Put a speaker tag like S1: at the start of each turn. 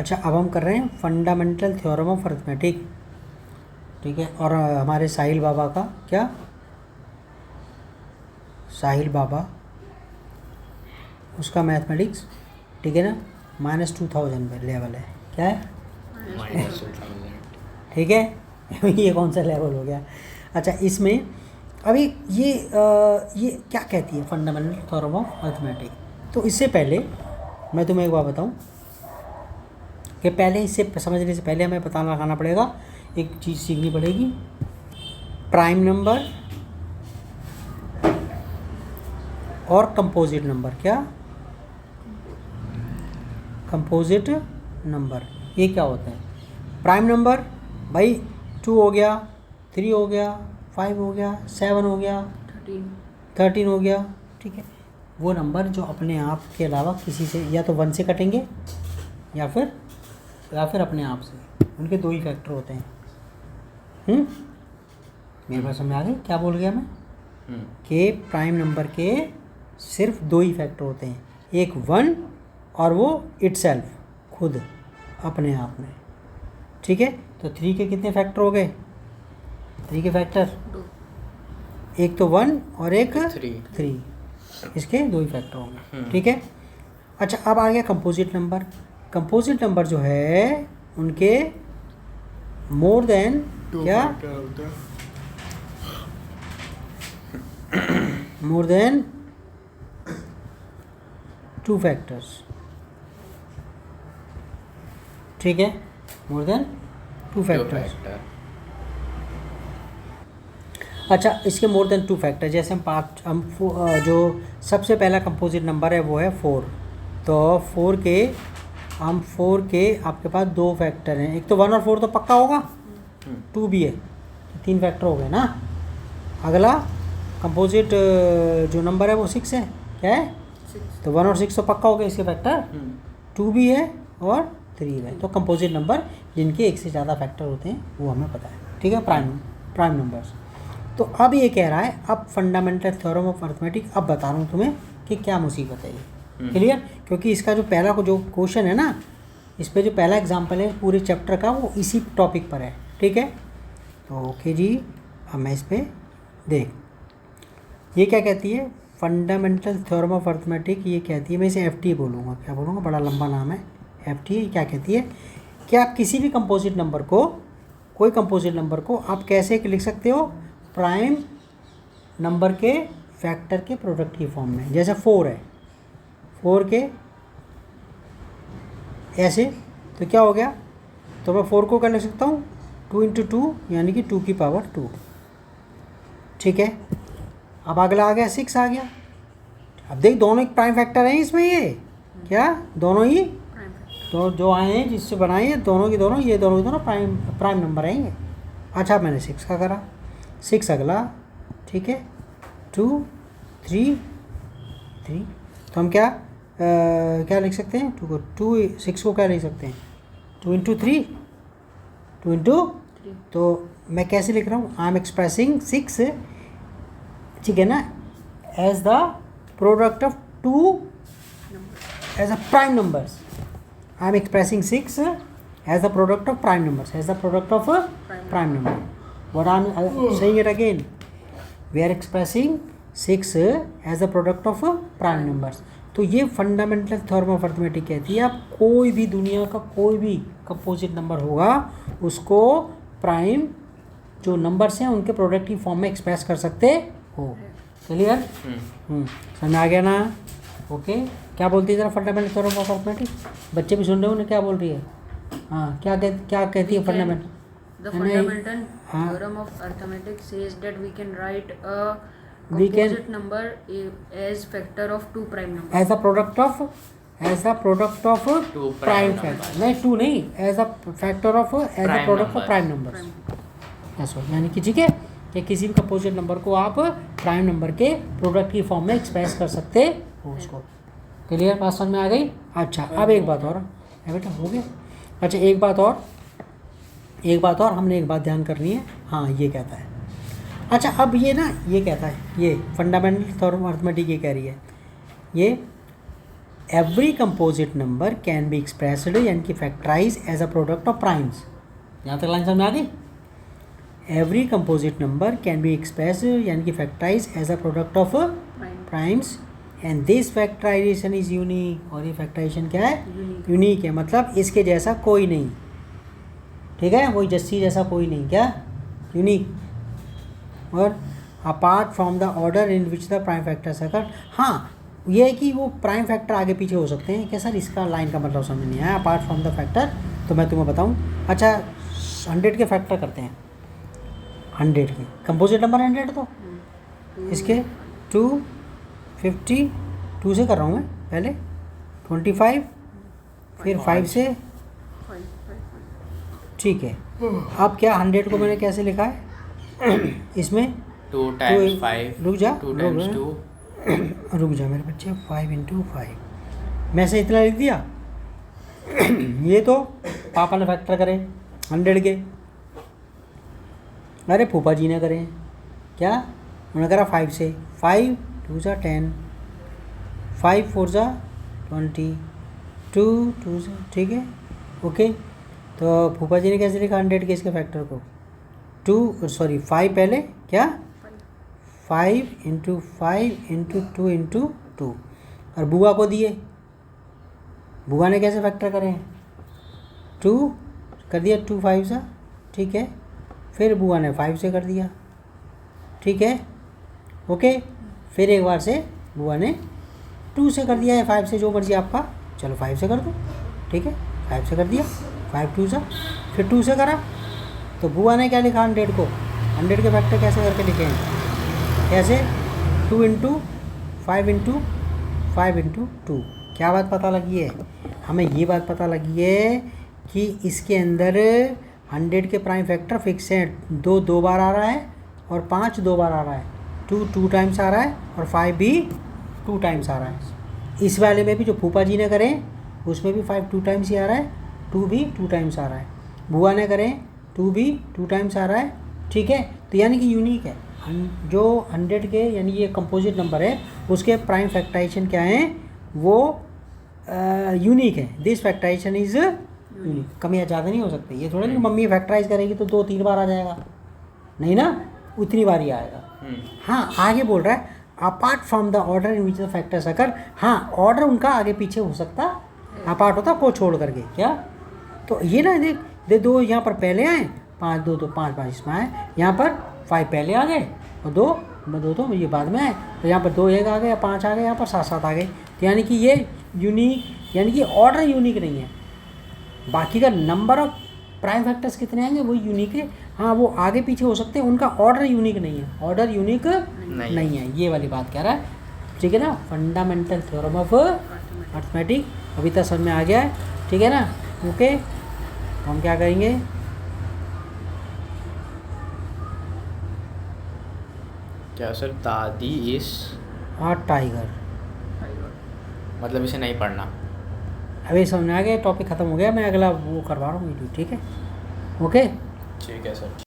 S1: अच्छा, अब हम कर रहे हैं फंडामेंटल थ्योरम ऑफ अर्थमेटिक, ठीक है। और हमारे साहिल बाबा का क्या, साहिल बाबा उसका मैथमेटिक्स, ठीक है ना, -2000 पे लेवल है। क्या है?
S2: -2000।
S1: ठीक है। ये कौन सा लेवल हो गया? अच्छा, इसमें अभी ये क्या कहती है फंडामेंटल थ्योरम ऑफ अर्थमेटिक। तो इससे पहले मैं तुम्हें एक बात बताऊं कि पहले इससे समझने से पहले हमें पता लगाना पड़ेगा, एक चीज़ सीखनी पड़ेगी, प्राइम नंबर और कंपोजिट नंबर। क्या? कंपोजिट नंबर ये क्या होता है? प्राइम नंबर भाई 2 हो गया, 3 हो गया, 5 हो गया, 7 हो गया, 13 हो गया, ठीक है। वो नंबर जो अपने आप के अलावा किसी से या तो 1 से कटेंगे या फिर अपने आप से, उनके 2 ही फैक्टर होते हैं। मेरे पास समझ आ गई क्या बोल गया मैं? कि प्राइम नंबर के सिर्फ 2 ही फैक्टर होते हैं, एक 1 और वो इटसेल्फ, खुद अपने आप में, ठीक है। तो 3 के कितने फैक्टर हो गए? 3 के फैक्टर
S2: 2,
S1: एक तो 1 और एक
S2: 3,
S1: इसके 2 ही फैक्टर होंगे, ठीक है। अच्छा, अब आ गया कंपोजिट नंबर। कंपोजिट नंबर जो है उनके मोर देन क्या, मोर देन 2 फैक्टर्स, ठीक है, मोर देन 2 फैक्टर्स। अच्छा, इसके मोर देन 2 फैक्टर, जैसे जो सबसे पहला कंपोजिट नंबर है वो है 4। तो 4 के आपके पास 2 फैक्टर हैं, एक तो 1 और 4 तो पक्का होगा, 2 भी है, 3 फैक्टर हो गए ना। अगला कंपोजिट जो नंबर है वो 6 है। क्या है?
S2: 6।
S1: तो 1 और 6 तो पक्का हो गया, इसके फैक्टर 2 भी है और 3 है। तो कंपोजिट नंबर जिनके एक से ज़्यादा फैक्टर होते हैं वो हमें पता है, ठीक है, प्राइम नंबर्स। तो अब ये कह रहा है, अब फंडामेंटल थ्योरम ऑफ अर्थमेटिक, अब बता रहा हूँ तुम्हें कि क्या मुसीबत है ये, क्लियर? क्योंकि इसका जो पहला जो क्वेश्चन है ना, इस पे जो पहला एग्जाम्पल है पूरे चैप्टर का, वो इसी टॉपिक पर है, ठीक है। तो ओके जी, अब मैं इस पर देख, ये क्या कहती है फंडामेंटल थ्योरम ऑफ अर्थमेटिक, ये कहती है, मैं इसे FT बोलूँगा, क्या बोलूँगा, बड़ा लंबा नाम है FT। क्या कहती है कि आप किसी भी कंपोजिट नंबर को, कोई कंपोजिट नंबर को आप कैसे लिख सकते हो, प्राइम नंबर के फैक्टर के प्रोडक्ट की फॉर्म में। जैसे 4 है, 4 के ऐसे, तो क्या हो गया, तो मैं 4 को क्या लिख सकता हूँ, 2 × 2 यानी कि 2 की पावर 2, ठीक है। अब अगला आ गया 6 आ गया। अब देख, दोनों एक प्राइम फैक्टर हैं इसमें, ये क्या, दोनों ही तो जो आए हैं जिससे बनाए हैं, दोनों की दोनों, ये दोनों की दोनों प्राइम नंबर हैं ये। अच्छा, मैंने 6 का करा, 6 अगला, ठीक है, 2 3 3, तो हम क्या लिख सकते हैं, 6 को क्या लिख सकते हैं, 2 × 3, 2 × तो मैं कैसे लिख रहा हूँ, आई एम एक्सप्रेसिंग 6, ठीक है ना, as the product of 2 as a prime numbers. I am expressing 6 as the product of prime numbers, as the product of prime number. What I'm saying it again, we are expressing 6 as a product of prime numbers। तो ये fundamental theorem of arithmetic कहती है, आप कोई भी दुनिया का कोई भी कंपोजिट नंबर होगा उसको प्राइम जो नंबर्स हैं उनके प्रोडक्ट की फॉर्म में एक्सप्रेस कर सकते हो, क्लियर? समझ आ गया ना? ओके, क्या बोलती है जरा फंडामेंटल थ्योरम ऑफ अर्थमेटिक, बच्चे भी सुन रहे हो उन्हें क्या बोल रही है? हाँ, क्या कहती है fundamental?
S2: The fundamental theorem of arithmetic says that we can write a composite number as factor of 2 prime numbers.
S1: As a product of
S3: Two
S1: prime
S3: prime
S1: factor,
S3: numbers.
S1: नहीं 2 नहीं, as a factor of as a
S3: Prime
S1: product of
S3: numbers.
S1: prime numbers। ऐसा यानी कि ठीक है कि किसी भी कंपोजिट नंबर को आप प्राइम नंबर के प्रोडक्ट की फॉर्म में एक्सप्रेस कर सकते हो उसको, क्लियर? बात समझ में आ गई? अच्छा, अब एक बात और बेटा हो गया। अच्छा, एक बात और हमने एक बात ध्यान करनी है। हाँ, ये कहता है, अच्छा अब ये ना, ये कहता है, ये फंडामेंटल थ्योरम ऑफ अर्थमेटिक ये कह रही है, ये every composite number can be expressed यानी कि factorise as a product of primes. यहाँ तक लाइन समझ में आ गई। Every composite number can be expressed यानी कि factorise as a product of primes and this factorisation is unique. और ये फैक्टराइजेशन क्या है? यूनिक है, मतलब इसके जैसा कोई नहीं। ठीक है, वही जस्सी जैसा कोई नहीं, क्या? यूनिक। और apart from the order in which the prime factors occur. हाँ, ये है कि वो प्राइम फैक्टर आगे पीछे हो सकते हैं। क्या सर, इसका लाइन का मतलब समझ नहीं आया। अपार्ट फ्रॉम द फैक्टर तो मैं तुम्हें बताऊँ। अच्छा, 100 के फैक्टर करते हैं। 100 के कंपोजिट नंबर 100 तो इसके 250 2 से कर रहा हूँ मैं पहले, 25 फिर 5 से। ठीक है, अब क्या 100 को मैंने कैसे लिखा है इसमें
S3: 2 times 5
S1: रुक जा
S3: 2 times 2
S1: रुक जा मेरे बच्चे, 5 × 5 मैं से इतना लिख दिया। ये तो पापा ने फैक्टर करे 100 के, अरे फूफा जी ने करे क्या, उन्होंने करा 5 से। 5 2 × 10 5 4 × 20 2 2 से। ठीक है, ओके। तो फूफा जी ने कैसे लिखा 100 के इसके फैक्टर को? 5 पहले क्या, 5 × 5 × 2 × 2। और बुआ को दिए, बुआ ने कैसे फैक्टर करें? 2 कर दिया, 2 5 सा। ठीक है, फिर बुआ ने 5 से कर दिया। ठीक है, ओके। फिर एक बार से बुआ ने 2 से कर दिया है, 5 से, जो मर्जी आपका, चलो 5 से कर दो। ठीक है, 5 से कर दिया, 5 2 सा, फिर 2 से करा। तो बुआ ने क्या लिखा 100 को? 100 के फैक्टर कैसे करके लिखे हैं? कैसे? 2 × 5 × 5 × 2। क्या बात पता लगी है हमें? ये बात पता लगी है कि इसके अंदर 100 के प्राइम फैक्टर फिक्स हैं। 2 2 बार आ रहा है और 5 2 बार आ रहा है। 2 2 टाइम्स आ रहा है और 5 भी 2 टाइम्स आ रहा है। इस वाले में भी जो फूफा जी ने करें उसमें भी 5 2 टाइम्स ही आ रहा है, 2 भी 2 टाइम्स आ रहा है। बुआ ने करें 2 भी 2 टाइम्स आ रहा है। ठीक है, तो यानी कि यूनिक है। जो 100 के यानी ये कंपोजिट नंबर है उसके प्राइम फैक्टराइजेशन क्या हैं? वो यूनिक है। This factorisation is unique. कमियाँ ज़्यादा नहीं हो सकती। ये थोड़ा नहीं मम्मी फैक्टराइज करेगी तो 2 3 बार आ जाएगा, नहीं ना, उतनी बार ही आएगा। हाँ, आगे बोल रहा है apart from the order in which the factors occur. हाँ, ऑर्डर उनका आगे पीछे हो सकता, अपार्ट होता को छोड़ करके, क्या? तो ये ना देख दे, 2 यहाँ पर पहले आए, 5 2 तो 5 5 इसमें आए, यहाँ पर 5 पहले आ गए और 2 तो ये बाद में आए। तो यहाँ पर 2 एक आ गए, 5 आ गए, यहाँ पर 7 7 आ गए। तो यानी कि ये यूनिक, यानी कि ऑर्डर यूनिक नहीं है। बाकी का नंबर ऑफ प्राइम फैक्टर्स कितने आएंगे वो यूनिक है। हाँ, वो आगे पीछे हो सकते हैं, उनका ऑर्डर यूनिक नहीं है। ऑर्डर यूनिक नहीं है, ये वाली बात कह रहा है। ठीक है ना, फंडामेंटल थ्योरम ऑफ अर्थमेटिक अभी तक समझ में आ गया है। ठीक है ना, ओके। तो हम क्या करेंगे,
S3: क्या सर? दादी इस
S1: टाइगर,
S3: मतलब इसे नहीं पढ़ना।
S1: अभी समझ में आ गया, टॉपिक ख़त्म हो गया। मैं अगला वो करवा रहा हूँ वीडियो। ठीक है, ओके।
S3: ठीक है सर।